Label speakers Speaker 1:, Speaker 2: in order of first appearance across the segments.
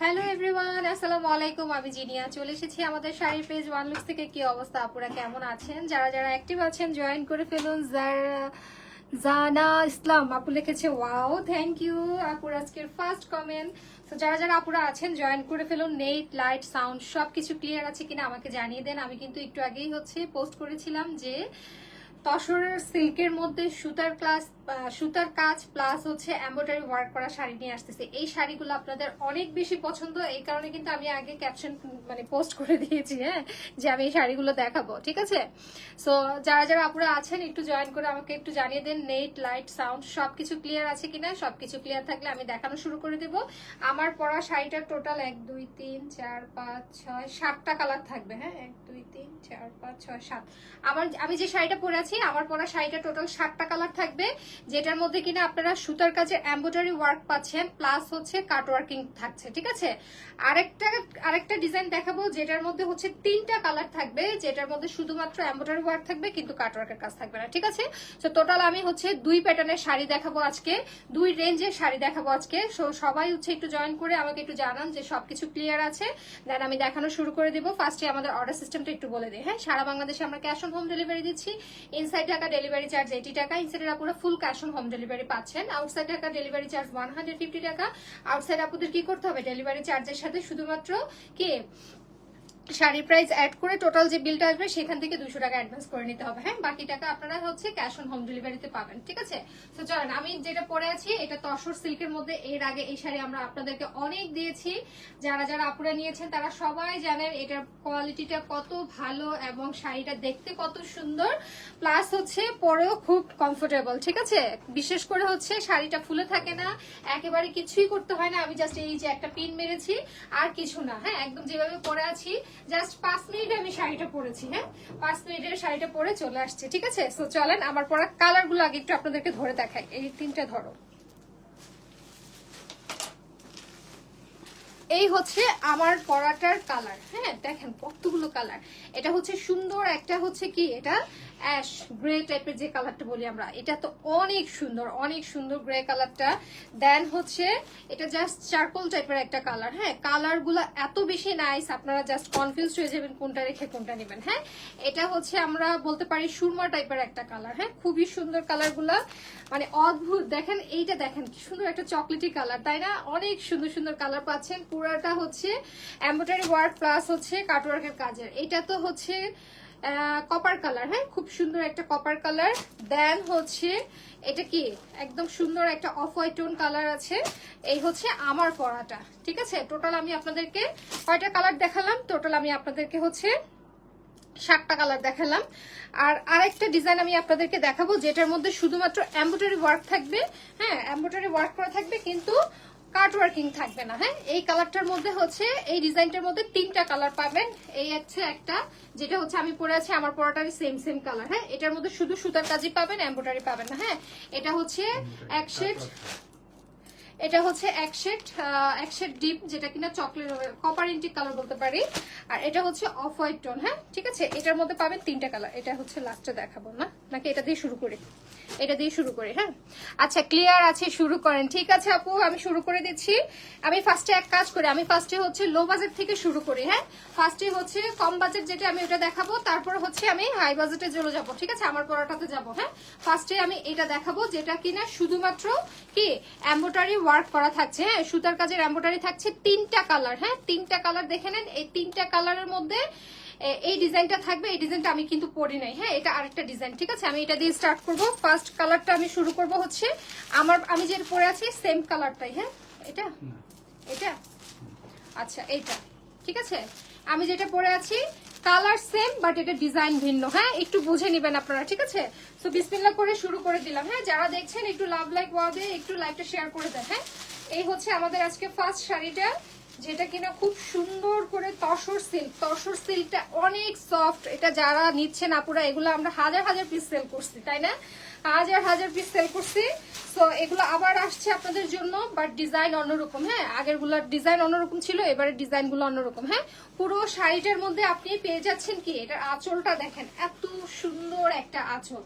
Speaker 1: Hello everyone, আসসালামু আলাইকুম। আমি জিনিয়া চলে এসেছি আমাদের শাড়ির পেজ ওয়ান লুকস থেকে। কি অবস্থা আপুরা, কেমন আছেন? যারা যারা অ্যাক্টিভ আছেন জয়েন করে ফেলুন। জানা ইসলাম আপু লিখেছে ওয়াও, থ্যাংক ইউ আপুর আজকের ফার্স্ট কমেন্ট। তো যারা যারা আপুরা আছেন জয়েন করে ফেলুন। নেট, লাইট, সাউন্ড সবকিছু ক্লিয়ার আছে কিনা আমাকে জানিয়ে দেন। আমি কিন্তু একটু আগেই পোস্ট করেছিলাম যে তসরের সিল্কের মধ্যে সুতার কাজ প্লাস এমব্রয়ডারি ওয়ার্ক করা শাড়ি নিয়ে আসতেছে। এই শাড়িগুলো আপনাদের অনেক বেশি পছন্দ, এই কারণে কিন্তু আমি আগে ক্যাপশন পোস্ট করে দিয়েছি, হ্যাঁ, যে আমি এই শাড়িগুলো দেখাবো, ঠিক আছে? সো যারা যারা আপুরা আছেন একটু জয়েন করে আমাকে একটু জানিয়ে দেন নেট, লাইট, সাউন্ড সবকিছু ক্লিয়ার আছে কিনা। সবকিছু ক্লিয়ার থাকলে আমি দেখানো শুরু করে দেব। আমার পরা শাড়িটার টোটাল 1 2 3 4 5 6 7টা কালার থাকবে, হ্যাঁ, 1 2 3 4 5 6 7। আমি যে শাড়িটা পরে আছি, আমার পরা শাড়িটা টোটাল 7টা কালার থাকবে, যেটার মধ্যে কিনা আপনারা সুতার কাজের এমব্রয়ডারি ওয়ার্ক পাচ্ছেন প্লাস কাট ওয়ার্কিং থাকছে, ঠিক আছে? আরেকটা ডিজাইন দেখাবো যেটার মধ্যে 3টা কালার থাকবে, যেটার মধ্যে শুধুমাত্র এমব্রয়ডারি ওয়ার্ক থাকবে কিন্তু কাট ওয়ার্কের কাজ থাকবে না, ঠিক আছে? তো টোটাল আমি 2 প্যাটার্নের শাড়ি দেখাবো আজকে, 2 রেঞ্জের শাড়ি দেখাবো আজকে। সো সবাই একটু জয়েন করে আমাকে একটু জানান যে সবকিছু ক্লিয়ার আছে, দেন আমি দেখানো শুরু করে দেবো। ফার্স্টে আমাদের অর্ডার সিস্টেমটা একটু বলে দিই, হ্যাঁ। সারা বাংলাদেশে আমরা ক্যাশ অন হোম ডেলিভারি দিচ্ছি। ইনসাইড ঢাকা ডেলিভারি চার্জ 80 টাকা, ইনসাইডের আপুরা full cash on home delivery পাচ্ছেন। আউটসাইড ঢাকা ডেলিভারি চার্জ 150 টাকা। আউটসাইড আপুদের কি করতে হবে, ডেলিভারি চার্জের সাথে শুধুমাত্র কি শাড়ির প্রাইস অ্যাড করে টোটাল যে বিলটা আসবে সেখান থেকে 200 টাকা অ্যাডভান্স করে নিতে হবে, হ্যাঁ। বাকি টাকা আপনারা ক্যাশ অন হোম ডেলিভারিতে পাবেন, ঠিক আছে? তো চলেন, আমি যেটা পরে আছি এটা তসর সিল্কের মধ্যে। এর আগে এই শাড়ি আমরা আপনাদেরকে অনেক দিয়েছি, যারা যারা আপুরা নিয়েছেন তারা সবাই জানেন এটার কোয়ালিটিটা কত ভালো এবং শাড়িটা দেখতে কত সুন্দর, প্লাস পরেও খুব কমফোর্টেবল, ঠিক আছে? বিশেষ করে শাড়িটা ফুলে থাকে না, একেবারে কিছুই করতে হয় না। আমি জাস্ট এই যে একটা পিন মেরেছি আর কিছু না, হ্যাঁ, একদম যেভাবে পরে আছি জাস্ট 5 মিনিটে আমি শাড়িটা পরেছি, হ্যাঁ, 5 মিনিটের শাড়িটা পরে চলে আসছে, ঠিক আছে? সো চলেন আমার পরা কালার গুলো আগে একটু আপনাদেরকে ধরে দেখাই। এই 3টা ধরো। এই আমার পরাটার কালার, হ্যাঁ, দেখেন কতগুলো কালার। এটা সুন্দর একটা কি এটা অ্যাশ গ্রে টাইপের যে কালারটা বলি আমরা, এটা তো অনেক সুন্দর, অনেক সুন্দর গ্রে কালারটা। দেন এটা জাস্ট চারকোল টাইপের একটা কালার, হ্যাঁ। কালার গুলা এত বেশি নাইস, আপনারা জাস্ট কনফিউজড হয়ে যাবেন কোনটা রেখে কোনটা নেবেন, হ্যাঁ। এটা আমরা বলতে পারি সুরমা টাইপের একটা কালার, হ্যাঁ, খুবই সুন্দর কালার গুলা, অদ্ভুত। দেখেন এইটা, দেখেন কি সুন্দর একটা চকলেটি কালার, তাই না? অনেক সুন্দর সুন্দর কালার পাচ্ছেন। পুরাটা এমব্রয়ডারি ওয়ার্ক প্লাস কাটওয়ার্কের কাজের। এটা তো কপার কালার, হ্যাঁ, খুব সুন্দর একটা কপার কালার। দেন এটা কি একদম সুন্দর একটা অফ হোয়াইট টোন কালার আছে। এই আমার পরাটা, ঠিক আছে? টোটাল আমি আপনাদেরকে কয়টা কালার দেখালাম? টোটাল আমি আপনাদেরকে 7টা কালার দেখালাম। আর আরেকটা ডিজাইন আমি আপনাদেরকে দেখাবো যেটার মধ্যে শুধুমাত্র এমব্রয়ডারি ওয়ার্ক থাকবে, হ্যাঁ, এমব্রয়ডারি ওয়ার্ক করা থাকবে কিন্তু কাট ওয়ার্কিং থাকবে না, হ্যাঁ। এই কালারটার মধ্যে এই ডিজাইনটার মধ্যে 3টা কালার পাবেন। এই একটা যেটা আমি পরে আছি, আমার পরাটারই সেম সেম কালার, হ্যাঁ। এটার মধ্যে শুধু সুতার কাজই পাবেন, এমব্রয়ডারি পাবেন না, হ্যাঁ। এটা এক শেড, এটা এক শেড ডিপ, যেটা কিনা চকলেট কপার ইন্টিক কালার বলতে পারি। আর এটা অফ হোয়াইট টোন, হ্যাঁ, ঠিক আছে? এটার মধ্যে পাবেন 3টা কালার। এটা লাস্টে দেখাবো না, নাকি এটা দিয়ে শুরু করি? এটা দিয়ে শুরু করি, হ্যাঁ। আচ্ছা, ক্লিয়ার আছে, শুরু করেন। ঠিক আছে আপু, আমি শুরু করে দিচ্ছি। আমি ফার্স্টে এক কাজ করি, আমি ফার্স্টে লো বাজেট থেকে শুরু করি, হ্যাঁ। ফার্স্টে কম বাজেট যেটা আমি ওটা দেখাবো, তারপর আমি হাই বাজেটে চলে যাবো, ঠিক আছে? আমার পড়াটাতে যাবো, হ্যাঁ। ফার্স্টে আমি এটা দেখাবো যেটা কিনা শুধুমাত্র কি এমব্রয়ডারি ওয়ার্ক করা থাকছে, হ্যাঁ, সুতার কাজের এমব্রয়ডারি থাকছে। 3টা কালার, হ্যাঁ, 3টা কালার দেখে নেন। এই 3টা কালারের মধ্যে এই ডিজাইনটা থাকবে। এই ডিজাইনটা আমি কিন্তু পরি নাই, হ্যাঁ, এটা আরেকটা ডিজাইন, ঠিক আছে? আমি এটা দিয়ে স্টার্ট করব। ফার্স্ট কালারটা আমি শুরু করব আমি যেটা পরে আছি সেম কালারটাই, হ্যাঁ। এটা এটা আচ্ছা, এইটা, ঠিক আছে? আমি যেটা পরে আছি কালার সেম, বাট এটা ডিজাইন ভিন্ন, হ্যাঁ, একটু বুঝে নেবেন আপনারা, ঠিক আছে? সো বিসমিল্লাহ করে শুরু করে দিলাম, হ্যাঁ। যারা দেখছেন একটু লাভ লাইক ওয়াও দিয়ে একটু লাইভটা শেয়ার করে দেন, হ্যাঁ। এই আমাদের আজকে ফার্স্ট শাড়িটা, যেটা কিনা খুব সুন্দর করে তসর সিল্ক। তসর সিল্কটা অনেক সফট। এটা যারা নিচ্ছেন আপুরা, এগুলো আমরা হাজার হাজার পিস সেল করছি, তাই না? হাজার হাজার পিস সেল করছি। সো এগুলো আবার আসছে আপনাদের জন্য, বাট ডিজাইন অন্যরকম, হ্যাঁ। আগের গুলার ডিজাইন অন্যরকম ছিল, এবারে ডিজাইন গুলো অন্যরকম, হ্যাঁ। পুরো শাড়িটার মধ্যে আপনি পেয়ে যাচ্ছেন কি, এটার আঁচলটা দেখেন, এত সুন্দর একটা আঁচল,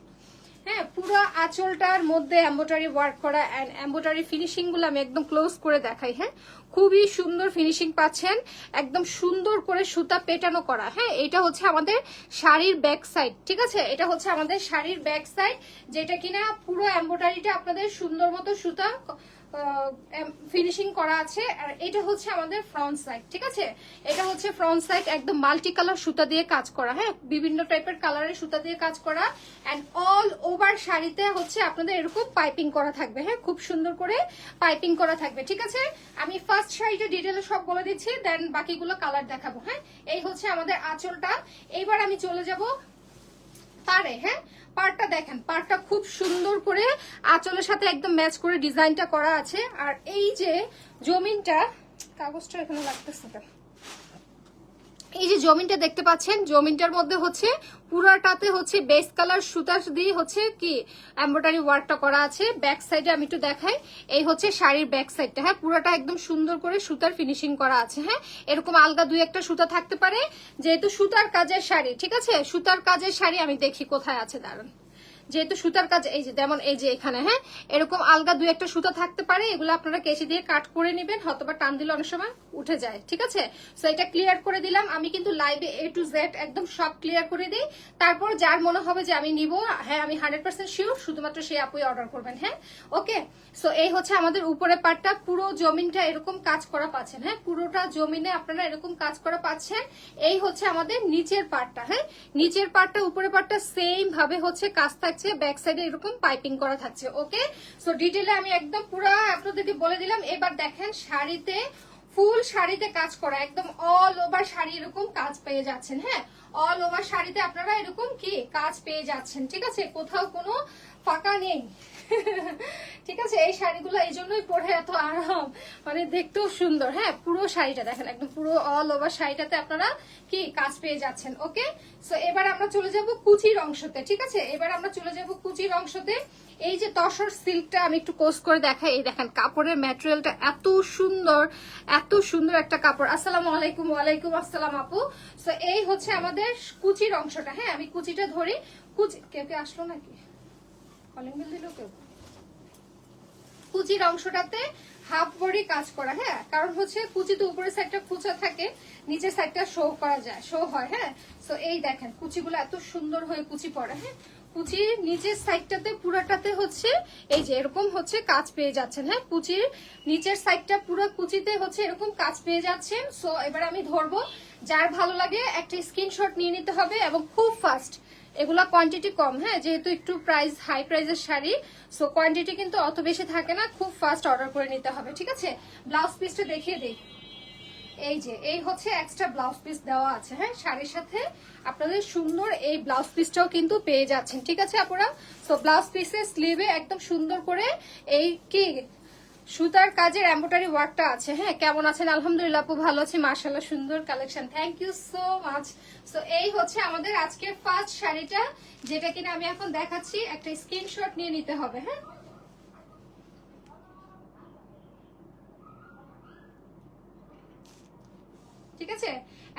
Speaker 1: হ্যাঁ পুরো আঁচলটার মধ্যে এমব্রয়ডারি ওয়ার্ক করা এন্ড এমব্রয়ডারি ফিনিশিং গুলো আমি একদম ক্লোজ করে দেখাই। হ্যাঁ খুবই সুন্দর ফিনিশিং পাচ্ছেন, একদম সুন্দর করে সুতা পেটানো করা। হ্যাঁ এটা হচ্ছে আমাদের শাড়ির ব্যাক সাইড, ঠিক আছে, এটা হচ্ছে আমাদের শাড়ির ব্যাক সাইড, যেটা কিনা পুরো এমব্রয়ডারিটা আপনাদের সুন্দর মতো সুতা ফিনিশিং করা আছে। আর এটা হচ্ছে আমাদের ফ্রন্ট সাইড, ঠিক আছে, এটা হচ্ছে ফ্রন্ট সাইড, একদম মাল্টি কালার সুতা দিয়ে কাজ করা। হ্যাঁ বিভিন্ন টাইপের কালারের সুতা দিয়ে কাজ করা এন্ড অল ওভার শাড়িতে হচ্ছে আপনাদের এরকম পাইপিং করা থাকবে। হ্যাঁ খুব সুন্দর করে পাইপিং করা থাকবে, ঠিক আছে। আমি ফার্স্ট শাড়িটা ডিটেইলে সব বলে দিচ্ছি, দেন বাকিগুলো কালার দেখাবো। হ্যাঁ এই হচ্ছে আমাদের আঁচলটা। এইবার আমি চলে যাব পারে। হ্যাঁ পাড়টা দেখেন, পাড়টা খুব সুন্দর করে আঁচলের সাথে একদম ম্যাচ করে ডিজাইনটা করা আছে। আর এই যে জমিনটা, কাগজটা এখানে লাগতেছে, এই যে জমিনটা দেখতে পাচ্ছেন, জমিনটার মধ্যে হচ্ছে পুরাটাতে হচ্ছে বেস কালার সুতা দিয়ে হচ্ছে কি এমব্রয়ডারি ওয়ার্কটা করা আছে। ব্যাক সাইডে আমি একটু দেখাই, এই হচ্ছে শাড়ির ব্যাক সাইডটা। হ্যাঁ পুরাটা একদম সুন্দর করে সুতার ফিনিশিং করা আছে। হ্যাঁ এরকম আলগা দুই একটা সুতা থাকতে পারে, যেহেতু সুতার কাজের শাড়ি, ঠিক আছে, সুতার কাজের শাড়ি। আমি দেখি কোথায় আছে, দাঁড়ান, যেহেতু সুতার কাজ, এই যে যেমন এই যে এখানে, হ্যাঁ এরকম আলগা দুই একটা সুতা থাকতে পারে, এগুলো আপনারা কেচি দিয়ে কাট করে নেবেন, হয়তোবা টান দিলে অনেক সময় উঠে যায়, ঠিক আছে। সো এটা ক্লিয়ার করে দিলাম। আমি কিন্তু লাইভে A to Z একদম সব ক্লিয়ার করে দিই, তারপর যার মনে হবে যে আমি নিব, হ্যাঁ আমি 100% শিওর, শুধুমাত্র সেই আপুই অর্ডার করবেন। হ্যাঁ ওকে, সো এই হচ্ছে আমাদের উপরের পার্টটা, পুরো জমিনটা এরকম কাজ করা পাচ্ছেন। হ্যাঁ পুরোটা জমিনে আপনারা এরকম কাজ করা পাচ্ছেন। এই হচ্ছে আমাদের নিচের পার্টটা। হ্যাঁ নিচের পার্টটা উপরের পার্টটা সেম ভাবে হচ্ছে কাজ থাকছে, ব্যাক সাইডে এরকম পাইপিং করা থাকছে। ওকে, সো ডিটেইলে আমি একদম পুরো আপনাদেরকে বলে দিলাম। এবার দেখেন শাড়িতে, ফুল শাড়িতে কাজ করা, একদম অল ওভার শাড়ি এরকম কাজ পেয়ে যাচ্ছেন। হ্যাঁ অল ওভার শাড়িতে আপনারা এরকম কি কাজ পেয়ে যাচ্ছেন, ঠিক আছে, কোথাও কোনো ফাঁকা নেই। ঠিক আছে, এই শাড়িগুলো এই জন্যই পরে এত আরাম, মানে দেখতেও সুন্দর। হ্যাঁ পুরো শাড়িটা দেখেন, একদম পুরো অল ওভার শাড়িটাতে আপনারা কি কাজ পেয়ে যাচ্ছেন। ওকে, সো এবার আমরা চলে যাব কুচির অংশতে, ঠিক আছে, এবার আমরা চলে যাব কুচির অংশতে। এই যে তসর সিল্কটা আমি একটু কোর্স করে দেখাই, এই দেখেন কাপড়ের ম্যাটেরিয়ালটা এত সুন্দর, এত সুন্দর একটা কাপড়। আসসালামু আলাইকুম। ওয়ালাইকুম আসসালাম আপু। সো এই হচ্ছে আমাদের কুচির অংশটা। হ্যাঁ আমি কুচিটা ধরি, কুচি কেউ কে আসলো নাকি, কলিং বেল দিল কেউ। কুচির অংশটাতে হাফ বডি কাজ করা। হ্যাঁ কারণ হচ্ছে কুচিতে উপরের সাইডটা কুচা থাকে, নিচের সাইডটা শো করা যায়, শো হয়। হ্যাঁ সো এই দেখেন কুচিগুলো এত সুন্দর হয়ে কুচি পড়ে। হ্যাঁ কুচির নিচের সাইডটাতে পুরাটাতে হচ্ছে এই যে এরকম হচ্ছে কাজ পেয়ে যাচ্ছেন। হ্যাঁ কুচির নিচের সাইডটা পুরো কুচিতে হচ্ছে এরকম কাজ পেয়ে যাচ্ছেন। সো এবার আমি ধরবো, যার ভালো লাগে একটা স্ক্রিনশট নিয়ে নিতে হবে, এবং খুব ফাস্ট, এগুলা কোয়ান্টিটি কম। হ্যাঁ যেহেতু একটু প্রাইস হাই প্রাইসের শাড়ি, সো কোয়ান্টিটি কিন্তু অত বেশি থাকে না, খুব ফাস্ট অর্ডার করে নিতে হবে, ঠিক আছে। ব্লাউজ পিসটা দেখিয়ে দিই, এই যে এই হচ্ছে এক্সট্রা ব্লাউজ পিস দেওয়া আছে। হ্যাঁ শাড়ির সাথে আপনাদের সুন্দর এই ব্লাউজ পিসটাও কিন্তু পেয়ে যাচ্ছেন, ঠিক আছে আপুরা। সো ব্লাউজ পিসের স্লিভে একদম সুন্দর করে এই কি সুতার কাজের এমব্রয়ডারি ওয়ার্কটা আছে। হ্যাঁ কেমন আছেন? আলহামদুলিল্লাহ আপু ভালো আছি, মাশাআল্লাহ সুন্দর collection, thank you so much. So এই হচ্ছে আমাদের আজকের ফার্স্ট শাড়িটা, যেটা কিনা আমি এখন দেখাচ্ছি, একটা স্ক্রিনশট নিয়ে নিতে হবে। হ্যাঁ ঠিক আছে,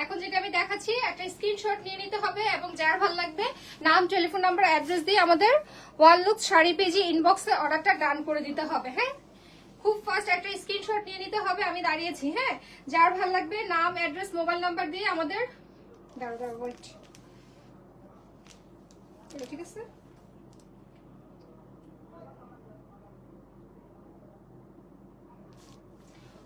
Speaker 1: এখন যেটা আমি দেখাচ্ছি একটা স্ক্রিনশট নিয়ে নিতে হবে, এবং যার ভালো লাগবে নাম, টেলিফোন নাম্বার, অ্যাড্রেস দিয়ে আমাদের ওয়ান লুক শাড়ি পেজে ইনবক্সে অর্ডারটা ডান করে দিতে হবে। হ্যাঁ খুব ফাস্ট একটা স্ক্রিনশট নিয়ে নিতে হবে, আমি দাঁড়িয়েছি। হ্যাঁ যার ভালো লাগবে নাম, অ্যাড্রেস, মোবাইল নাম্বার দিয়ে আমাদের, দাঁড়াও ওয়েট, ঠিক আছে।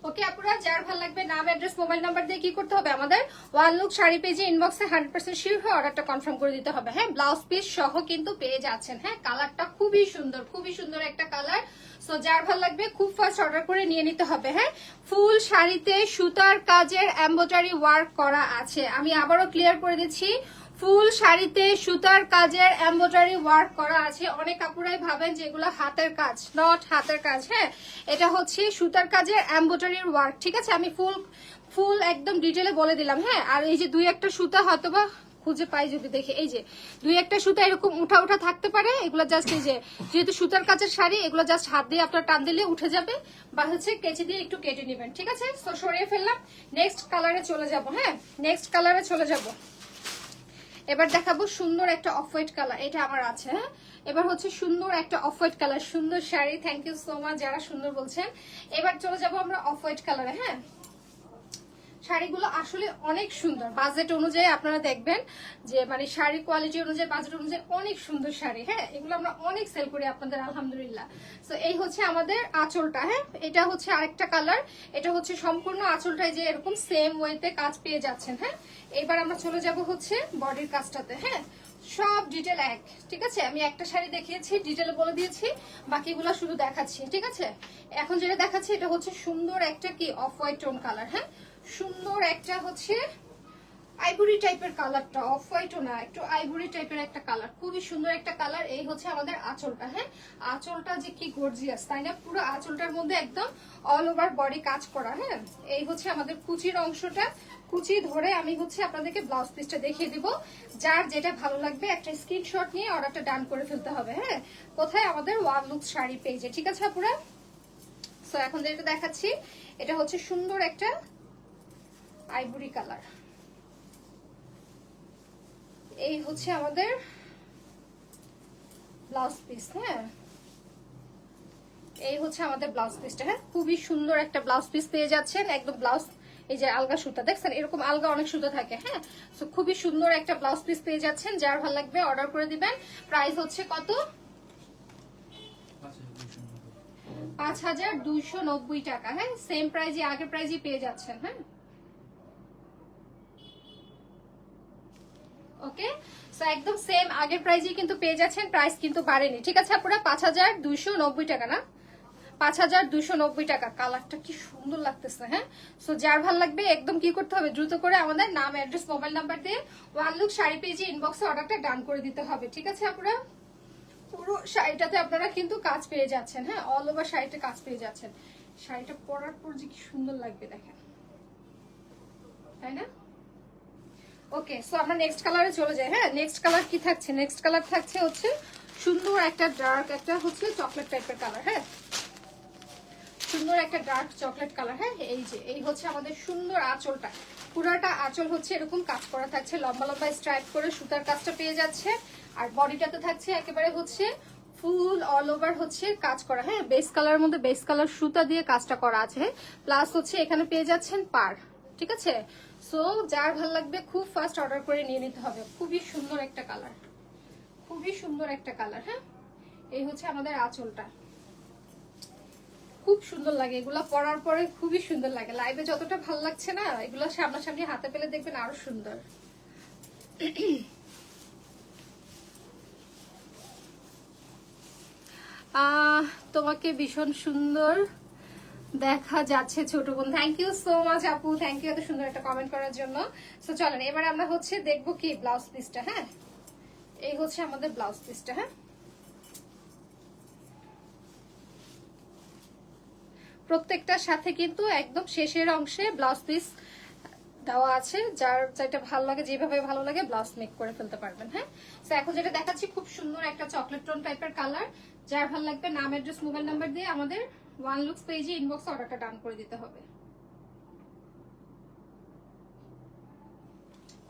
Speaker 1: ওকে আপুরা, যার ভালো লাগবে নাম, অ্যাড্রেস, মোবাইল নাম্বার দিয়ে কি করতে হবে, আমাদের ওয়ান লুক শাড়ি পেজে ইনবক্সে 100% শিওর হয়ে অর্ডারটা কনফার্ম করে দিতে হবে। হ্যাঁ ব্লাউজ পিস সহ কিন্তু পেয়ে যাচ্ছেন। হ্যাঁ কালারটা খুবই সুন্দর, খুবই সুন্দর একটা কালার। সো যার ভালো লাগবে খুব ফাস্ট অর্ডার করে নিয়ে নিতে হবে। হ্যাঁ ফুল শাড়িতে সুতার কাজের এমব্রয়ডারি ওয়ার্ক করা আছে, আমি আবারও ক্লিয়ার করে দিচ্ছি, ফুল শাড়িতে সুতার কাজের এমব্রয়ডারি ওয়ার্ক করা আছে। অনেক কাপড়াই ভাবেন যে এগুলো হাতের কাজ, নট হাতের কাজ। হ্যাঁ এটা হচ্ছে সুতার কাজের এমব্রয়ডারির ওয়ার্ক, ঠিক আছে, আমি ফুল একদম ডিটেলে বলে দিলাম। হ্যাঁ আর এই যে দুই একটা সুতা হয়তোবা খুঁজে পাই যদি দেখি, এই যে দুই একটা সুতা এরকম উঠা উঠা থাকতে পারে, এগুলো জাস্ট এই যে যেহেতু সুতার কাজের শাড়ি, এগুলো জাস্ট হাত দিয়ে আপনার টান দিলে উঠে যাবে, বা হচ্ছে কেচি দিয়ে একটু কেটে নেবেন, ঠিক আছে। তো সরিয়ে ফেললাম, নেক্সট কালারে চলে যাব। হ্যাঁ নেক্সট কালারে চলে যাব, এবার দেখাবো সুন্দর একটা অফ হোয়াইট কালার, এটা আমার আছে। হ্যাঁ এবার হচ্ছে সুন্দর একটা অফ হোয়াইট কালার, সুন্দর শাড়ি, থ্যাংক ইউ সো মাচ যারা সুন্দর বলছেন। এবার চলে যাব আমরা অফ হোয়াইট কালারে। হ্যাঁ, শাড়িগুলো আসলে অনেক সুন্দর, বাজেট অনুযায়ী আপনারা দেখবেন যে মানে শাড়ি কোয়ালিটি অনুযায়ী, বাজেট অনুযায়ী অনেক সুন্দর শাড়ি। হ্যাঁ, এগুলো আমরা অনেক সেল করি আপনাদের আলহামদুলিল্লাহ। তো এই হচ্ছে আমাদের আঁচলটা। হ্যাঁ, এটা হচ্ছে আরেকটা কালার, এটা হচ্ছে সম্পূর্ণ আঁচলটায় যে এরকম সেম ওয়েতে কাজ পেয়ে যাচ্ছেন। হ্যাঁ, এবার আমরা চলে যাব হচ্ছে বডির কাজটাতে। হ্যাঁ, সব ডিটেল এক, ঠিক আছে। আমি একটা শাড়ি দেখিয়েছি, ডিটেলে বলে দিয়েছি, বাকিগুলো শুধু দেখাচ্ছি, ঠিক আছে। এখন যেটা দেখাচ্ছি এটা হচ্ছে সুন্দর একটা কি অফ হোয়াইট টোন কালার। হ্যাঁ, সুন্দর একটা হচ্ছে আইভরি টাইপের কালারটা, অফ হোয়াইটও না, একটু আইভরি টাইপের একটা কালার, খুবই সুন্দর একটা কালার। এই হচ্ছে আমাদের আঁচলটা। হ্যাঁ, আঁচলটা যে কি গর্জিয়াস তাই না, পুরো আঁচলটার মধ্যে একদম অল ওভার বডি কাজ করা। হ্যাঁ, এই হচ্ছে আমাদের কুচির অংশটা, কুচি ধরে আমি হচ্ছে আপনাদেরকে ব্লাউজ পিসটা দেখিয়ে দিব। যার যেটা ভালো লাগবে একটা স্ক্রিনশট নিয়ে অর্ডারটা ডান করে ফেলতে হবে। হ্যাঁ, কোথায়? আমাদের ওয়ান লুক শাড়ি পেজে, ঠিক আছে আপুরা। সো এখন যেটা দেখাচ্ছি এটা হচ্ছে সুন্দর একটা আইভরি কালার। এই হচ্ছে আমাদের ব্লাউজ পিস। হ্যাঁ, এই হচ্ছে আমাদের ব্লাউজ পিসটা। হ্যাঁ, খুবই সুন্দর একটা ব্লাউজ পিস পেয়ে যাচ্ছেন, একদম ব্লাউজ এই যে আলগা সুতা দেখছেন, এরকম আলগা অনেক সুতা থাকে। হ্যাঁ, তো খুবই সুন্দর একটা ব্লাউজ পিস পেয়ে যাচ্ছেন, যার ভালো লাগবে অর্ডার করে দিবেন। প্রাইস হচ্ছে কত? 5290 টাকা। হ্যাঁ, সেম প্রাইজে, আগের প্রাইজে পেয়ে যাচ্ছেন। হ্যাঁ, ওকে, সো একদম সেম আগের প্রাইজেই কিন্তু পেয়ে যাচ্ছেন, প্রাইস কিন্তু বাড়েনি, ঠিক আছে আপুরা। 5290 টাকা না, 5290 টাকা। কালারটা কি সুন্দর লাগতেছে। হ্যাঁ, সো যার ভালো লাগবে একদম কি করতে হবে, দ্রুত করে আমাদের নাম, অ্যাড্রেস, মোবাইল নাম্বার দিয়ে ওয়ান লুক শাড়ি পেজে ইনবক্সে অর্ডারটা ডান করে দিতে হবে, ঠিক আছে আপুরা। পুরো শাড়িটাতে আপনারা কিন্তু কাজ পেয়ে যাচ্ছেন। হ্যাঁ, অল ওভার শাড়িতে কাজ পেয়ে যাচ্ছেন। শাড়িটা পরার পর যে কি সুন্দর লাগবে দেখেন, তাই না? ওকে, সো আমরা নেক্সট কালারে চলে যাই। হ্যাঁ, নেক্সট কালার কি থাকছে? নেক্সট কালার থাকছে হচ্ছে সুন্দর একটা ডার্ক, একটা হচ্ছে চকলেট টাইপের কালার। হ্যাঁ, সুন্দর একটা ডার্ক চকলেট কালার। হ্যাঁ, এই যে এই হচ্ছে আমাদের সুন্দর আঁচলটা, পুরাটা আঁচল হচ্ছে এরকম কাজ করা থাকছে, লম্বা লম্বা স্ট্রাইপ করে সুতার কাজটা পেয়ে যাচ্ছে। আর বডিটাতে থাকছে একেবারে হচ্ছে ফুল অল ওভার হচ্ছে কাজ করা। হ্যাঁ, বেস কালারের মধ্যে বেস কালার সুতা দিয়ে কাজটা করা আছে। প্লাস হচ্ছে এখানে পেয়ে যাচ্ছেন পার, ঠিক আছে। সো যার ভালো লাগবে খুব ফাস্ট অর্ডার করে নিয়ে নিতে হবে। খুবই সুন্দর একটা কালার, খুবই সুন্দর একটা কালার। হ্যাঁ, এই হচ্ছে আমাদের আঁচলটা, খুব সুন্দর লাগে এগুলা পরার পরে, খুবই সুন্দর লাগে। লাইভে যতটা ভালো লাগছে না, এগুলো সামনাসামনি হাতে পেলে দেখবেন আরো সুন্দর। তোমাকে ভীষণ সুন্দর দেখা যাচ্ছে ছোট বোন, থ্যাংক ইউ সো মাচ আপু, থ্যাংক ইউ এত সুন্দর একটা কমেন্ট করার জন্য। সো চলেন এবার আমরা হচ্ছে দেখবো কি ব্লাউজ পিসটা। হ্যাঁ, এই হচ্ছে আমাদের ব্লাউজ পিসটা। হ্যাঁ, প্রত্যেকটার সাথে কিন্তু একদম শেষের অংশে ব্লাউজ পিস দেওয়া আছে, যার যেটা ভালো লাগে, যেভাবে ভালো লাগে ব্লাউজ মেক করে ফেলতে পারবেন। হ্যাঁ, তো এখন যেটা দেখাচ্ছি খুব সুন্দর একটা চকলেট টোন টাইপের কালার। যার ভালো লাগবে নাম, অ্যাড্রেস, মোবাইল নাম্বার দিয়ে আমাদের ওয়ান লুকস পেজে ইনবক্সে অর্ডারটা ডান করে দিতে হবে।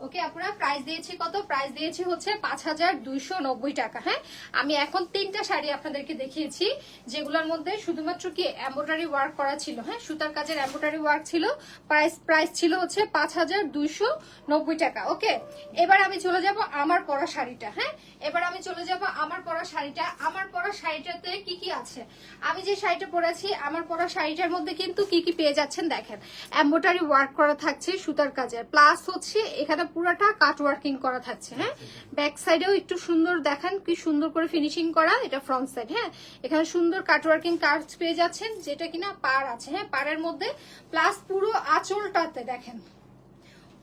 Speaker 1: ওকে আপুরা, প্রাইস দিয়েছি কত? প্রাইস দিয়েছি হচ্ছে 5290 টাকা। হ্যাঁ, আমি এখন তিনটা শাড়ি আপনাদেরকে দেখিয়েছি, যেগুলোর মধ্যে শুধুমাত্র কি এমব্রয়ডারি ওয়ার্ক করা ছিল। হ্যাঁ, সুতার কাজের এমব্রয়ডারি ওয়ার্ক ছিল। প্রাইস ছিল হচ্ছে 5290 টাকা। ওকে, এবার আমি চলে যাব আমার পরা শাড়িটা। হ্যাঁ, এবার আমি চলে যাব আমার পরা শাড়িটা। আমার পরা শাড়িটাতে কি কি আছে? আমি যে শাড়িটা পরেছি, আমার পরা শাড়িটার মধ্যে কিন্তু কি কি পেয়ে যাচ্ছেন দেখেন। এমব্রয়ডারি ওয়ার্ক করা থাকছে সুতার কাজের, প্লাস হচ্ছে এখানে পুরাটা কাট ওয়ার্কিং করা থাকছে। হ্যাঁ, ব্যাক সাইডেও একটু সুন্দর দেখেন কি সুন্দর করে ফিনিশিং করা, এটা ফ্রন্ট সাইড। হ্যাঁ, এখানে সুন্দর কাট ওয়ার্কিং কাজ পেয়ে যাচ্ছেন, যেটা কিনা পার আছে। হ্যাঁ, পাড়ের মধ্যে প্লাস পুরো আঁচলটাতে দেখেন,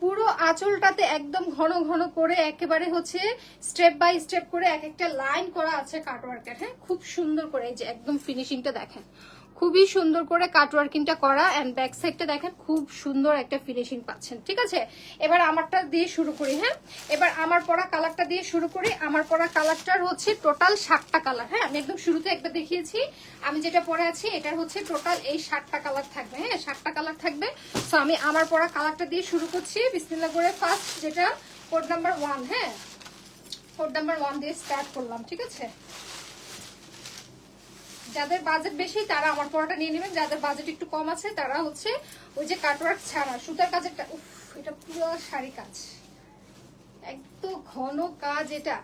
Speaker 1: পুরো আঁচলটাতে একদম ঘন ঘন করে একেবারে হচ্ছে স্টেপ বাই স্টেপ করে এক একটা লাইন করা আছে কাটওয়ার্কের। হ্যাঁ, খুব সুন্দর করে এই যে একদম ফিনিশিংটা দেখেন, খুবই সুন্দর করে কাটওয়ার্কিংটা করা। এন্ড ব্যাক সাইডটা দেখেন, খুব সুন্দর একটা ফিনিশিং পাচ্ছেন, ঠিক আছে। এবার আমারটা দিয়ে শুরু করি। হ্যাঁ, এবার আমার পরা কালারটা দিয়ে শুরু করি। আমার পরা কালারটার হচ্ছে টোটাল 7টা কালার। হ্যাঁ, আমি একদম শুরুতে একটা দেখিয়েছি, আমি যেটা পরে আছি এটার হচ্ছে টোটাল এই 7টা কালার থাকবে। হ্যাঁ, 7টা কালার থাকবে। সো আমি আমার পরা কালারটা দিয়ে শুরু করছি বিসমিল্লাহ করে। ফার্স্ট যেটা কোড নাম্বার 1। হ্যাঁ, কোড নাম্বার 1 দিয়ে স্টার্ট করলাম, ঠিক আছে? যাদের বাজেট বেশি তারা আমার পরাটা নিয়ে নেবেন, যাদের বাজেট একটু কম আছে তারা হচ্ছে ওই যে কাটওয়ার্ক ছাড়া সুতার কাজেরটা, উফ এটা পুরো শাড়ি কাজ, একদম ঘন কাজ এটা।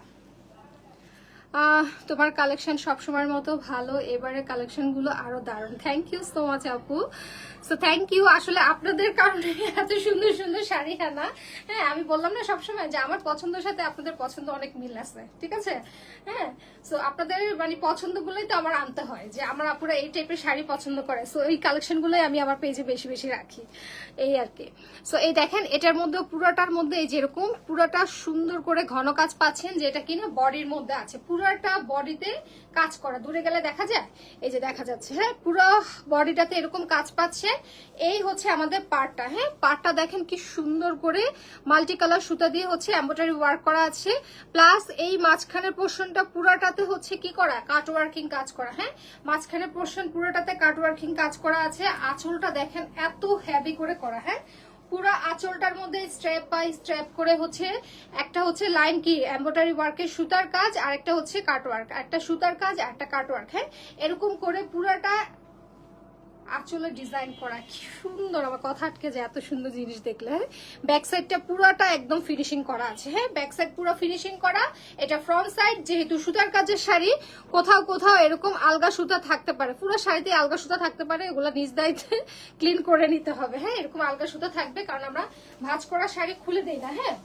Speaker 1: তোমার কালেকশন সবসময়ের মতো ভালো, এবারে কালেকশন গুলো আরো দারুণ। থ্যাংক ইউ সো মাচ আপু, সো থ্যাংক ইউ। আসলে আপনাদের কারণে এত সুন্দর সুন্দর শাড়ি আনা। হ্যাঁ, আমি বললাম না সবসময় যে আমার পছন্দের সাথে আপনাদের পছন্দ অনেক মিল আছে, ঠিক আছে? হ্যাঁ, সো আপনাদের মানে পছন্দগুলোই তো আমার আনতে হয়, যে আমার আপুরা এই টাইপের শাড়ি পছন্দ করে, সো এই কালেকশনগুলোই আমি আমার পেজে বেশি বেশি রাখি, এই আর কি। সো এই দেখেন এটার মধ্যে পুরোটার মধ্যে এই যেরকম পুরোটা সুন্দর করে ঘন কাজ পাচ্ছেন, যেটা কিনা বডির মধ্যে আছে, পুরোটা বডিতে কাজ করা। দূরে গেলে দেখা যায়, এই যে দেখা যাচ্ছে। হ্যাঁ, পুরো বডিটাতে এরকম কাজ পাচ্ছে। এই হচ্ছে আমাদের পার্টটা। হ্যাঁ, পার্টটা দেখেন কি সুন্দর করে মাল্টি কালার সুতা দিয়ে হচ্ছে এমব্রয়ডারি ওয়ার্ক করা আছে, প্লাস এই মাঝখানের পোর্শনটা পুরোটাতে হচ্ছে কি করা, কাট ওয়ার্কিং কাজ করা। হ্যাঁ, মাঝখানের পোর্শন পুরোটাতে কাট ওয়ার্কিং কাজ করা আছে। আঁচলটা দেখেন এত হেভি করে করা। হ্যাঁ, পুরো আঁচলটার মধ্যে স্ট্র্যাপ বাই স্ট্র্যাপ করে হচ্ছে একটা হচ্ছে লাইন কি এমব্রয়ডারি ওয়ার্কের সুতার কাজ, আর একটা হচ্ছে কাট ওয়ার্ক, একটা সুতার কাজ আর একটা কাট ওয়ার্ক। হ্যাঁ, এরকম করে পুরাটা আঁচলে ডিজাইন করা, কি সুন্দর। আমার কথা আটকে যায় এত সুন্দর জিনিস দেখলে। হ্যাঁ, ব্যাক সাইডটা পুরাটা একদম ফিনিশিং করা আছে। হ্যাঁ, ব্যাক সাইড পুরো ফিনিশিং করা। এটা ফ্রন্ট সাইড, যেহেতু সুতার কাজের শাড়ি, কোথাও কোথাও এরকম আলগা সুতা থাকতে পারে, পুরো শাড়িতে আলগা সুতা থাকতে পারে, এগুলো নিজ দায়িত্বে ক্লিন করে নিতে হবে। হ্যাঁ, এরকম আলগা সুতা থাকবে, কারণ আমরা ভাঁজ করা শাড়ি খুলে দেই না। হ্যাঁ,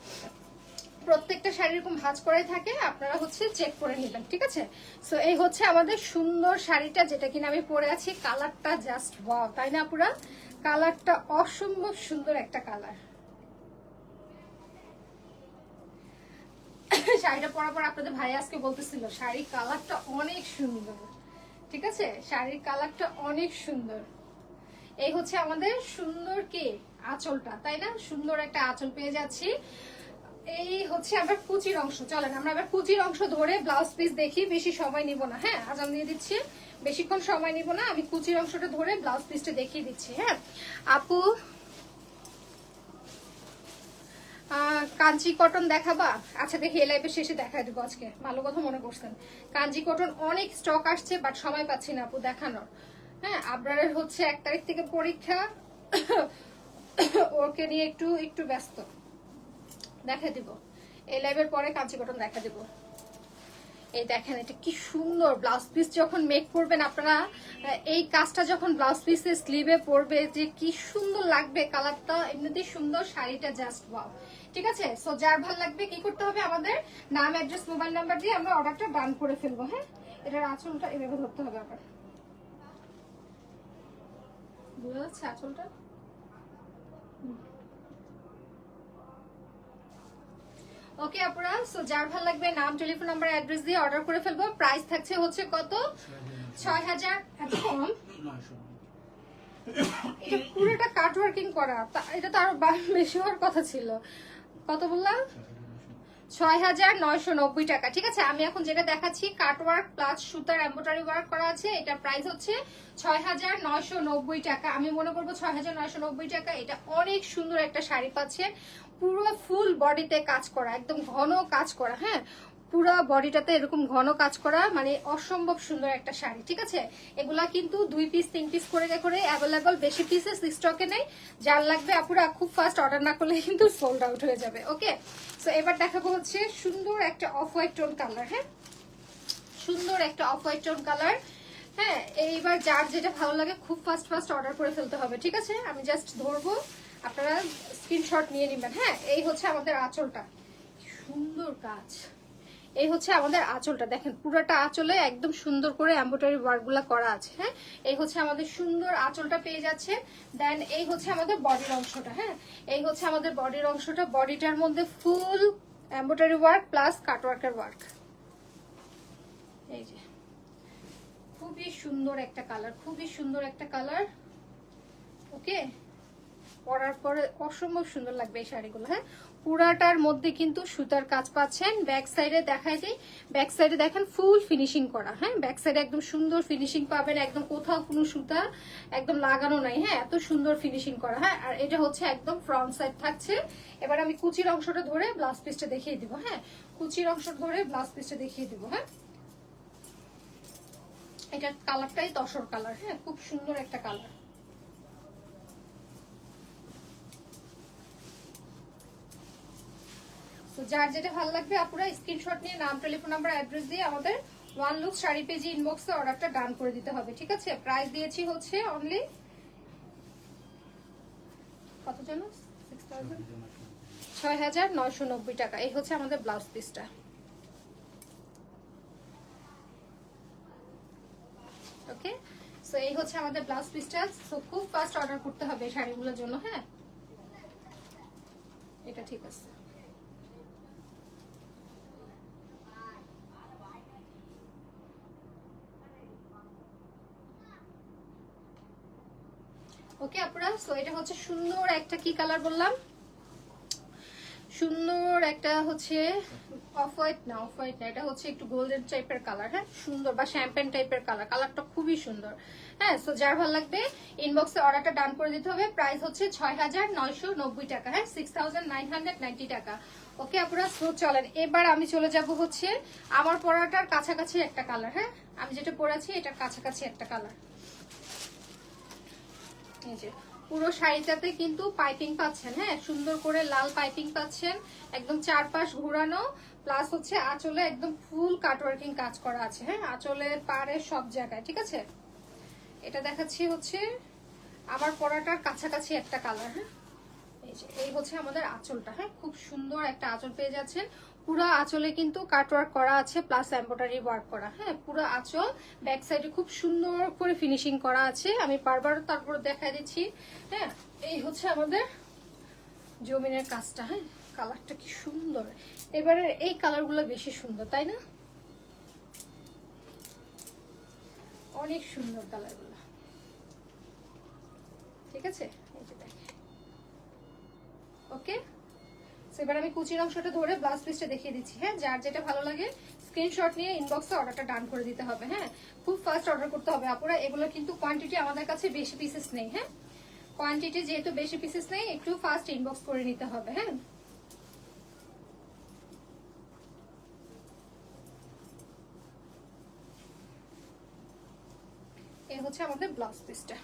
Speaker 1: প্রত্যেকটা শাড়ি এরকম ভাঁজ করাই থাকে, আপনারা হচ্ছে চেক করে নেবেন, ঠিক আছে? সো এই হচ্ছে আমাদের সুন্দর শাড়িটা, যেটা কিনা আমি পরে আছি। কালারটা জাস্ট ওয়াও, তাই না পুরা? কালারটা অসম্ভব সুন্দর একটা কালার। শাড়িটা পরার পর আপনাদের ভাই আজকে বলতেছিল শাড়ির কালারটা অনেক সুন্দর, ঠিক আছে? শাড়ির কালারটা অনেক সুন্দর। এই হচ্ছে আমাদের সুন্দর কি আঁচলটা, তাই না? সুন্দর একটা আঁচল পেয়ে যাচ্ছি। এই হচ্ছে আবার কুচির অংশ। চলেন আমরা আবার কুচির অংশ ধরে ব্লাউজ পিস দেখি, বেশি সময় নিব না। হ্যাঁ, আজান দিয়ে দিচ্ছি, বেশিক্ষণ সময় নিব না, আমি কুচির অংশটা ধরে ব্লাউজ পিসটা দেখিয়ে দিচ্ছি। হ্যাঁ আপু, কাঞ্চি কটন দেখাবা? আচ্ছা দেখি, এই লাইভের শেষে দেখাই দেবো আজকে, ভালো কথা মনে করছেন। কাঞ্চি কটন অনেক স্টক আসছে, বাট সময় পাচ্ছি না আপু দেখানোর। হ্যাঁ, আবরারের হচ্ছে 1 তারিখ থেকে পরীক্ষা, ওকে নিয়ে একটু একটু ব্যস্ত। দেখা দিব এই লাইভের পরে কাঞ্চি কটন দেখা দিব। এই দেখেন এটা কি সুন্দর। ব্লাউজ পিস যখন মেক করবেন আপনারা, এই কাজটা যখন ব্লাউজ পিসের স্লিভে পরবে, যে কি সুন্দর লাগবে। কালারটা এমনিতেই সুন্দর, শাড়িটা জাস্ট ওয়াও, ঠিক আছে? সো যার ভালো লাগবে কি করতে হবে, আমাদের নাম, অ্যাড্রেস, মোবাইল নাম্বার দিয়ে আমরা অর্ডারটা ডান করে ফেলবো। হ্যাঁ, এটার আঁচলটা এভাবে ধরতে হবে। আবার বুঝা যাচ্ছে আঁচলটা? ওকে আপুরা, সো যার ভালো লাগবে নাম, টেলিফোন নাম্বার, অ্যাড্রেস দিয়ে অর্ডার করে ফেলবো। প্রাইস থাকছে হচ্ছে কত, 6000। এত কম? এটা পুরোটা কাট ওয়ার্কিং করা, এটা তো আরো বেশি হওয়ার কথা ছিল। কত বললাম? 6990 টাকা, ঠিক আছে? আমি এখন যেটা দেখাচ্ছি কাট ওয়ার্ক প্লাস সুতার এমব্রয়ডারি ওয়ার্ক করা আছে, এটার প্রাইস হচ্ছে 6990 টাকা। আমি মনে করবো 6990 টাকা। এটা অনেক সুন্দর একটা শাড়ি পাচ্ছে, পুরো ফুল বডিতে কাজ করা, একদম ঘন কাজ করা। হ্যাঁ, পুরো বডিটাতে এরকম ঘন কাজ করা, মানে অসম্ভব সুন্দর একটা শাড়ি, ঠিক আছে? এগুলা কিন্তু 2 পিস 3 পিস করে করে অ্যাভেলেবল, বেশি পিসেস স্টকে নেই। যার লাগবে আপুরা খুব ফাস্ট অর্ডার না করলে কিন্তু সোল্ড আউট হয়ে যাবে। ওকে, সো এবার দেখাবো হচ্ছে সুন্দর একটা অফ হোয়াইট টোন কালার। হ্যাঁ, সুন্দর একটা অফ হোয়াইট টোন কালার। হ্যাঁ, এইবার যার যেটা ভালো লাগে খুব ফাস্ট ফাস্ট অর্ডার করে ফেলতে হবে, ঠিক আছে? আমি জাস্ট ধরবো, আপনারা স্ক্রিনশট নিয়ে নেবেন। হ্যাঁ, এই হচ্ছে আমাদের আঁচলটা, সুন্দর কাজ। এই হচ্ছে আমাদের আঁচলটা, দেখেন পুরোটা আঁচলে একদম সুন্দর করে এমব্রয়ডারি ওয়ার্ক গুলা করা আছে। হ্যাঁ, এই হচ্ছে আমাদের সুন্দর আঁচলটা পেয়ে যাচ্ছে। দেন এই হচ্ছে আমাদের বডির অংশটা। হ্যাঁ, এই হচ্ছে আমাদের বডির অংশটা। বডিটার মধ্যে ফুল এমব্রয়ডারি ওয়ার্ক প্লাস কাট ওয়ার্কের ওয়ার্ক। এই যে খুবই সুন্দর একটা কালার, খুবই সুন্দর একটা কালার। ওকে, পরার পরে অসম্ভব সুন্দর লাগবে এই শাড়িগুলো। হ্যাঁ, পুরাটার মধ্যে কিন্তু সুতার কাজ পাচ্ছেন। ব্যাক সাইডে দেখাই দিই, ব্যাক সাইডে দেখেন ফুল ফিনিশিং করা। হ্যাঁ, ব্যাক সাইডে একদম সুন্দর ফিনিশিং পাবেন, একদম কোথাও কোনো সুতা একদম লাগানো নাই। হ্যাঁ, এত সুন্দর ফিনিশিং করা। হ্যাঁ, আর এটা হচ্ছে একদম ফ্রন্ট সাইড থাকছে। এবার আমি কুচির অংশটা ধরে ব্লাউজ পিসটা দেখিয়ে দিব। হ্যাঁ, কুচির অংশ ধরে ব্লাউজ পিসটা দেখিয়ে দিব। হ্যাঁ, এটার কালারটাই তসর কালার। হ্যাঁ, খুব সুন্দর একটা কালার। তো যার যেটা ভালো লাগবে আপুরা স্ক্রিনশট নিয়ে নাম, টেলিফোন নাম্বার, অ্যাড্রেস দিয়ে আমাদের ওয়ান লুক শাড়ি পেজে ইনবক্সে অর্ডারটা ডান করে দিতে হবে। ঠিক আছে, প্রাইস দিয়েছি হচ্ছে অনলি কত জানো, 6,990 টাকা। এই হচ্ছে আমাদের ব্লাউজ পিসটা। ওকে, সো এই হচ্ছে আমাদের ব্লাউজ পিসটা। সো খুব ফাস্ট অর্ডার করতে হবে এই শাড়িগুলোর জন্য। হ্যাঁ, এটা ঠিক আছে। ওকে আপুরা, সো এটা হচ্ছে সুন্দর একটা কি কালার বললাম, সুন্দর একটা হচ্ছে অফ হোয়াইট না, অফ হোয়াইট না, এটা হচ্ছে একটু গোল্ডেন টাইপের কালার। হ্যাঁ, সুন্দর, বা শ্যাম্পেন টাইপের কালার। কালারটা খুবই সুন্দর। হ্যাঁ, সো যার ভালো লাগবে ইনবক্সে অর্ডারটা ডান করে দিতে হবে। প্রাইস হচ্ছে 6,990 টাকা। হ্যাঁ, 6,990 টাকা। ওকে আপুরা, সো চলেন এবার আমি চলে যাব হচ্ছে আমার পরাটার কাছাকাছি একটা কালার। হ্যাঁ, আমি যেটা পরেছি এটার কাছাকাছি একটা কালার। এই যে পুরো শাড়িটাতে কিন্তু পাইপিং পাচ্ছেন। হ্যাঁ, সুন্দর করে লাল পাইপিং পাচ্ছেন, একদম চারপাশ ঘোরানো, প্লাস হচ্ছে আঁচলে একদম ফুল কাটওয়ার্কিং কাজ করা আছে। হ্যাঁ, আঁচলের পাড়ে সব জায়গায়। ঠিক আছে, এটা দেখাচ্ছি হচ্ছে আমার পরাটার কাছাকাছি একটা কালার। হ্যাঁ, এই যে এই হচ্ছে আমাদের আঁচলটা। হ্যাঁ, খুব সুন্দর একটা আঁচল পেয়ে যাচ্ছেন। পুরো আঁচলে কিন্তু কাটওয়ার্ক করা আছে, প্লাস এমব্রয়ডারি ওয়ার্ক করা। হ্যাঁ, পুরো আঁচল ব্যাক সাইডে খুব সুন্দর করে ফিনিশিং করা আছে। আমি বারবার তারপর দেখাই দিচ্ছি। হ্যাঁ, এই হচ্ছে আমাদের জমিনের কাজটা। হ্যাঁ, কালারটা কি সুন্দর। এবারে এই কালারগুলো বেশি সুন্দর, তাই না? অনেক সুন্দর কালারগুলো। ঠিক আছে, এই যে দেখেন। ওকে, এবার আমি কুচির অংশটা ধরে ব্লাউজ পিসটা দেখিয়ে দিচ্ছি। হ্যাঁ, যার যেটা ভালো লাগে স্ক্রিনশট নিয়ে ইনবক্সে অর্ডারটা ডান করে দিতে হবে। হ্যাঁ, খুব ফাস্ট অর্ডার করতে হবে আপুরা। এগুলো কিন্তু কোয়ান্টিটি আমাদের কাছে বেশি পিসেস নেই। হ্যাঁ, কোয়ান্টিটি যেহেতু বেশি পিসেস নেই, একটু ফাস্ট ইনবক্স করে নিতে হবে। হ্যাঁ, এই হচ্ছে আমাদের ব্লাউজ পিসটা।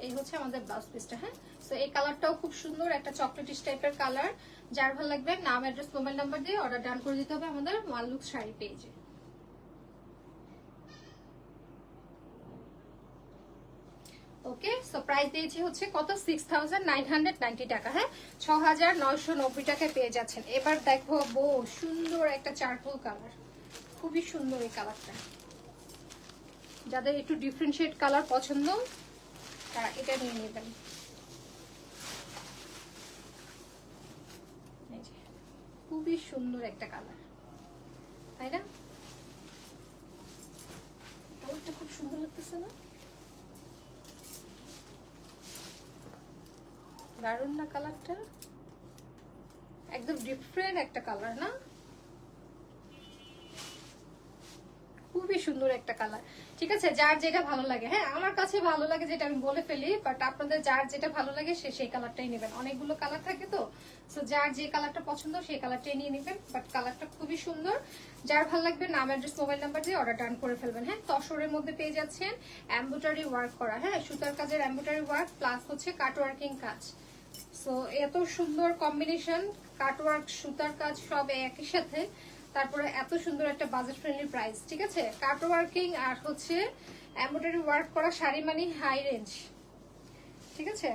Speaker 1: এই হচ্ছে আমাদের ব্লাউজ পিসটা। হ্যাঁ, তো এই কালারটাও খুব সুন্দর, একটা চকলেটিশ টাইপের কালার। যার ভালো লাগবে নাম, অ্যাড্রেস, মোবাইল নাম্বার দিয়ে অর্ডার ডান করে দিতে হবে আমাদের ওয়ান লুক শাড়ি পেজে। ওকে, সো প্রাইস দিয়েছি হচ্ছে কত, 6,990 টাকা। হ্যাঁ, 6,990 টাকায় পেয়ে যাচ্ছেন। এবার দেখো সুন্দর একটা চারকোল কালার, খুবই সুন্দর এই কালারটা। যাদের একটু ডিফারেন্সিয়েট কালার পছন্দ তারা এটা নিয়ে নেবেন। খুবই সুন্দর একটা কালার, তাই না? কালারটা খুব সুন্দর লাগতেছে না? দারুণ না কালারটা? একদম ডিফারেন্ট একটা কালার না? খুবই সুন্দর একটা কালার। ঠিক আছে, যার যেটা ভালো লাগে। হ্যাঁ, আমার কাছে ভালো লাগে যেটা আমি বলে ফেলি, বাট আপনাদের যার যেটা ভালো লাগে সে সেই কালারটাই নেবেন। অনেকগুলো কালার থাকে তো, সো যার যে কালারটা পছন্দ সেই কালারটাই নিয়ে নেবেন। বাট কালারটা খুবই সুন্দর। যার ভালো লাগবে নাম, অ্যাড্রেস, মোবাইল নাম্বার দিয়ে অর্ডার ডান করে ফেলবেন। হ্যাঁ, তসরের মধ্যে পেয়ে যাচ্ছেন এমব্রয়ডারি ওয়ার্ক করা। হ্যাঁ, সুতার কাজের এমব্রয়ডারি ওয়ার্ক প্লাস হচ্ছে কাটওয়ার্কিং কাজ। সো এত সুন্দর কম্বিনেশন, কাটওয়ার্ক সুতার কাজ সব একই সাথে, তারপরে এত সুন্দর একটা বাজেট ফ্রেন্ডলি প্রাইস। ঠিক আছে, কাটওয়ার্কিং আর হচ্ছে এমব্রয়ডারি ওয়ার্ক করা শাড়ি মানে হাই রেঞ্জ। ঠিক আছে,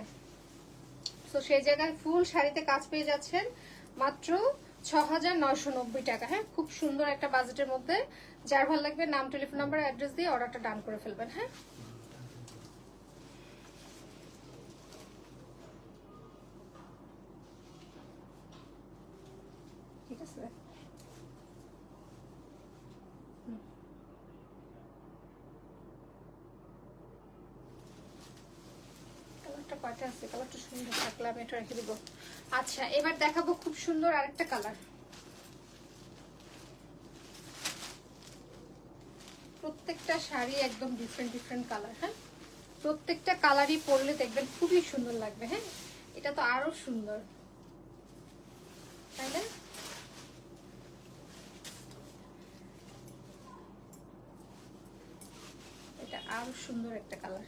Speaker 1: তো সেই জায়গায় ফুল শাড়িতে কাজ পেয়ে যাচ্ছেন মাত্র 6,990 টাকা। হ্যাঁ, খুব সুন্দর একটা বাজেটের মধ্যে। যার ভালো লাগবে নাম, টেলিফোন নাম্বার, অ্যাড্রেস দিয়ে অর্ডারটা ডান করে ফেলবেন। হ্যাঁ, ঠিক আছে। কালারটা কয়টা আছে, কালারটা সুন্দর থাকলে আমি এটা রেখে দিব। আচ্ছা এবার দেখাবো খুব সুন্দর আরেকটা কালার। প্রত্যেকটা শাড়ি একদম ডিফারেন্ট ডিফারেন্ট কালার। হ্যাঁ, প্রত্যেকটা কালারই পরলে দেখবেন খুবই সুন্দর লাগবে। হ্যাঁ, এটা তো আরো সুন্দর, তাই না? এটা আরো সুন্দর একটা কালার।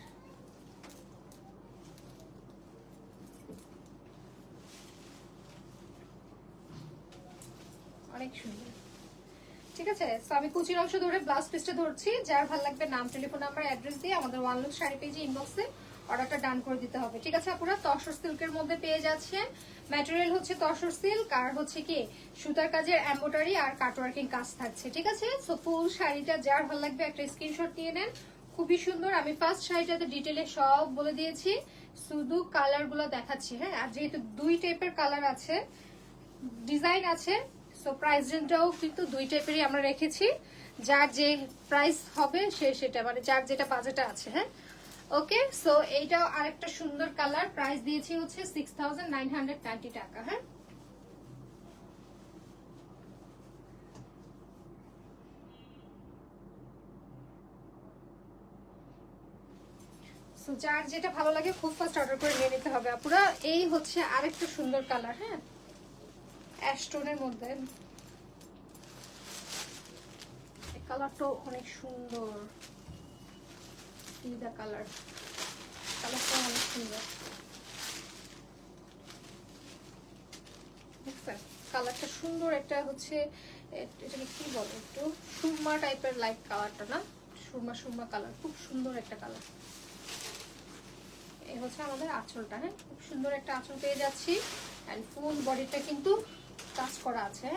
Speaker 1: অনেক সুন্দর। ঠিক আছে, তো আমি কুচির অংশ ধরে ব্লাউজ পিসটা ধরছি। যার ভালো লাগবে নাম, টেলিফোন নাম্বার, অ্যাড্রেস দিয়ে আমাদের ওয়ান লুক শাড়ি পেজে ইনবক্সে অর্ডারটা ডান করে দিতে হবে। ঠিক আছে আপুরা, তসর সিল্কের মধ্যে পেয়ে যাচ্ছেন। ম্যাটেরিয়াল হচ্ছে তসর সিল্ক, আর হচ্ছে কি সুতার কাজের এমব্রয়ডারি আর কাটওয়ার্কিং কাজ থাকছে। ঠিক আছে, সো ফুল শাড়িটা যার ভালো লাগবে একটা স্ক্রিনশট নিয়ে নেন। খুবই সুন্দর। আমি ফার্স্ট শাড়িটাতে ডিটেলে সব বলে দিয়েছি, শুধু কালার গুলো দেখাচ্ছি। হ্যাঁ, আর যেহেতু দুই টাইপের কালার আছে, ডিজাইন আছে, সো প্রাইস রেঞ্জটাও কিন্তু দুই টাইপেরই আমরা রেখেছি। যার যে প্রাইস হবে সেটা মানে যার যেটা বাজেট আছে। হ্যাঁ, ওকে, সো এইটাও আরেকটা সুন্দর কালার। প্রাইস দিয়েছি হচ্ছে 6990 টাকা। হ্যাঁ, সো যার যেটা ভালো লাগে খুব ফাস্ট অর্ডার করে নিয়ে নিতে হবে আপুরা। এই হচ্ছে আরেকটা সুন্দর কালার। হ্যাঁ, অ্যাশ টোনের মধ্যে এই কালারটাও অনেক সুন্দর। ফিদা কালার, কালারটা অনেক সুন্দর। দেখছেন কালারটা সুন্দর। একটা হচ্ছে এটাকে কি বলে, একটু সুরমা টাইপের লাইট কালারটা, না সুরমা সুরমা কালার, খুব সুন্দর একটা কালার। এই হচ্ছে আমাদের আঁচলটা। হ্যাঁ, খুব সুন্দর একটা আঁচল পেয়ে যাচ্ছি। অ্যান্ড ফুল বডিটা কিন্তু কাজ করা আছে।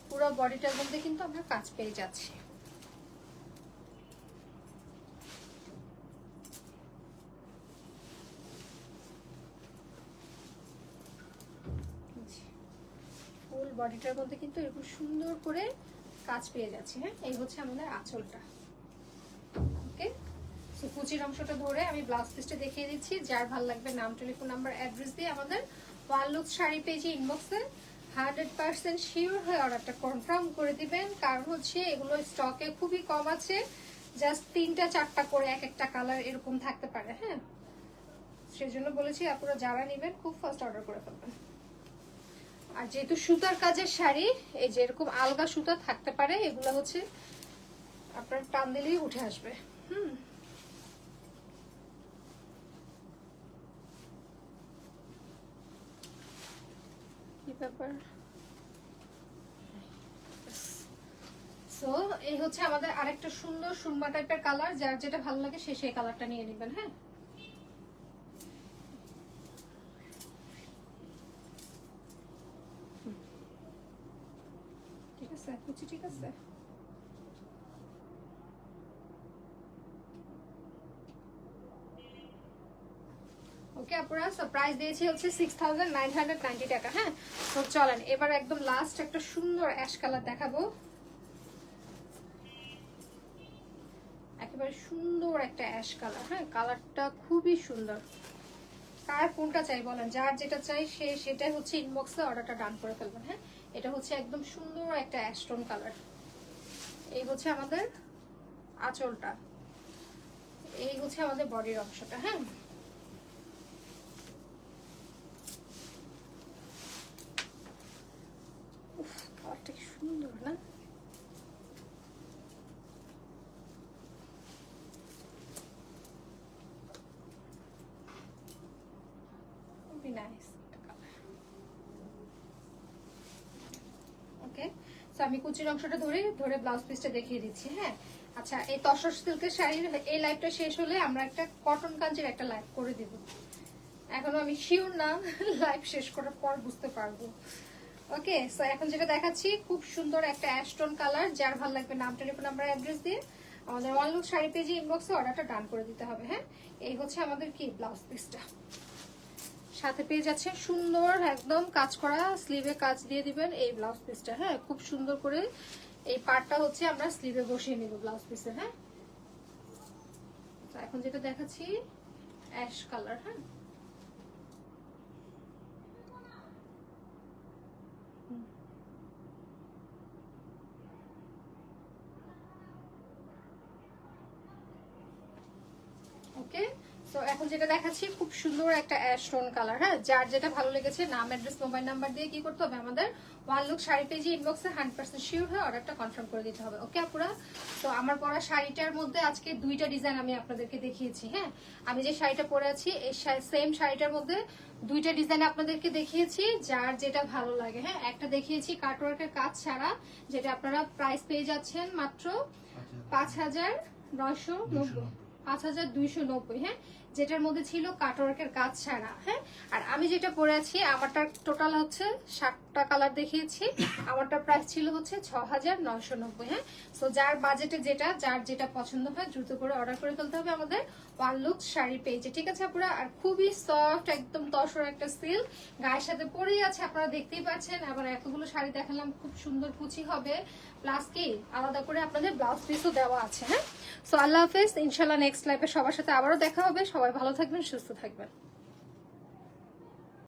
Speaker 1: পুরো বডিটার মধ্যে কিন্তু আমরা কাজ পেয়ে যাচ্ছি। ফুল বডিটার মধ্যে কিন্তু এরকম সুন্দর করে কাজ পেয়ে যাচ্ছে। হ্যাঁ, এই হচ্ছে আমাদের আঁচলটা। ওকে, সো কুচির অংশটা ধরে আমি ব্লাউজ পিসটা দেখিয়ে দিচ্ছি। যার ভালো লাগবে নাম, টেলিফোন নাম্বার, অ্যাড্রেস দিয়ে আমাদের ওয়ান লুক শাড়ি পেজে ইনবক্সে 100% শিওর হয়ে অর্ডারটা কনফার্ম করে দিবেন। কারণ হচ্ছে এগুলো স্টকে খুবই কম আছে, জাস্ট 3টা 4টা করে এক একটা কালার এরকম থাকতে পারে। হ্যাঁ, সেজন্য বলেছি আপনারা যারা নেবেন খুব ফাস্ট অর্ডার করে ফেলবেন। আর যেহেতু সুতার কাজের শাড়ি, এই যে এরকম আলগা সুতা থাকতে পারে, এগুলো হচ্ছে আপনার টান দিলেই উঠে আসবে। কি ব্যাপার? সো এই হচ্ছে আমাদের আরেকটা সুন্দর সুরমা টাইপের কালার। যার যেটা ভালো লাগে সে সেই কালারটা নিয়ে নেবেন। হ্যাঁ, ঠিক আছে, কুচি ঠিক আছে। ওকে আপুরা, সো প্রাইস দিয়েছি হচ্ছে 6990 টাকা। হ্যাঁ, তো চলেন এবার একদম লাস্ট একটা সুন্দর অ্যাশ কালার দেখাবো। একেবারে সুন্দর একটা অ্যাশ কালার। হ্যাঁ, কালারটা খুবই সুন্দর। কার কোনটা চাই বলেন, যার যেটা চাই সে সেটাই হচ্ছে ইনবক্সে অর্ডারটা ডান করে ফেলবেন। হ্যাঁ, এটা হচ্ছে একদম সুন্দর একটা অ্যাশ টোন কালার। এই হচ্ছে আমাদের আঁচলটা, এই হচ্ছে আমাদের বডির অংশটা। হ্যাঁ, কালারটা কি সুন্দর না? খুবই নাইস কালার। ওকে, সো আমি কুচির অংশটা ধরে ব্লাউজ পিসটা দেখিয়ে দিচ্ছি। হ্যাঁ, আচ্ছা এই তসর সিল্কের শাড়ির এই লাইভটা শেষ হলে আমরা একটা কটন কাঞ্জির একটা লাইভ করে দিব। এখনো আমি শিওর না, লাইভ শেষ করার পর বুঝতে পারবো। ওকে, সো এখন যেটা দেখাচ্ছি খুব সুন্দর একটা অ্যাশ টোন কালার। যার ভালো লাগবে নাম, টেলিফোন নাম্বার, অ্যাড্রেস দিয়ে আমাদের ওয়ান লুক শাড়ি পেজে ইনবক্সে অর্ডারটা ডান করে দিতে হবে। হ্যাঁ, এই হচ্ছে আমাদের কি ব্লাউজ পিসটা। সাথে পেয়ে যাচ্ছে সুন্দর একদম কাজ করা, স্লিভে কাজ দিয়ে দিবেন এই ব্লাউজ পিসটা। হ্যাঁ, খুব সুন্দর করে এই পার্টটা হচ্ছে আমরা স্লিভে বসিয়ে নিব ব্লাউজ পিসে। হ্যাঁ, তো এখন যেটা দেখাচ্ছি অ্যাশ কালার। হ্যাঁ, ওকে, সো এখন যেটা দেখাচ্ছি খুব সুন্দর একটা অ্যাশ টোন কালার। হ্যাঁ, যার যেটা ভালো লেগেছে নাম, অ্যাড্রেস, মোবাইল নাম্বার দিয়ে কি করতে হবে, আমাদের ওয়ান লুক শাড়ি পেজে ইনবক্সে 100% শিওর হয়ে অর্ডারটা কনফার্ম করে দিতে হবে। ওকে আপুরা, তো আমার পরা শাড়িটার মধ্যে আজকে দুইটা ডিজাইন আমি আপনাদেরকে দেখিয়েছি। হ্যাঁ, আমি যে শাড়িটা পরে আছি এই সেম শাড়িটার মধ্যে দুইটা ডিজাইন আপনাদেরকে দেখিয়েছি, যার যেটা ভালো লাগে। হ্যাঁ, একটা দেখিয়েছি কাটওয়ার্কের কাজ ছাড়া, যেটা আপনারা প্রাইস পেয়ে যাচ্ছেন মাত্র 5,990, 5,290। হ্যাঁ, যেটার মধ্যে ছিল কাটওয়ার্কের কাজ ছাড়া। হ্যাঁ, আর আমি যেটা পরে আছি আমারটা টোটাল হচ্ছে 7টা কালার দেখিয়েছি, আমারটা প্রাইস ছিল হচ্ছে 6,990। হ্যাঁ, সো যার বাজেটে যেটা, যার যেটা পছন্দ হয় দ্রুত করে অর্ডার করে ফেলতে হবে আমাদের ওয়ান লুক শাড়ি পেজে। ঠিক আছে আপুরা, আর খুবই সফট একদম তসর একটা সিল্ক, গায়ের সাথে পরেই আছে, আপনারা দেখতেই পাচ্ছেন। আবার এতগুলো শাড়ি দেখালাম, খুব সুন্দর কুচি হবে, প্লাস কি আলাদা করে আপনাদের ব্লাউজ পিসও দেওয়া আছে। হ্যাঁ, সো আল্লাহ হাফেজ, ইনশাল্লাহ নেক্সট লাইফে সবার সাথে আবারও দেখা হবে। সবাই ভালো থাকবেন, সুস্থ থাকবেন।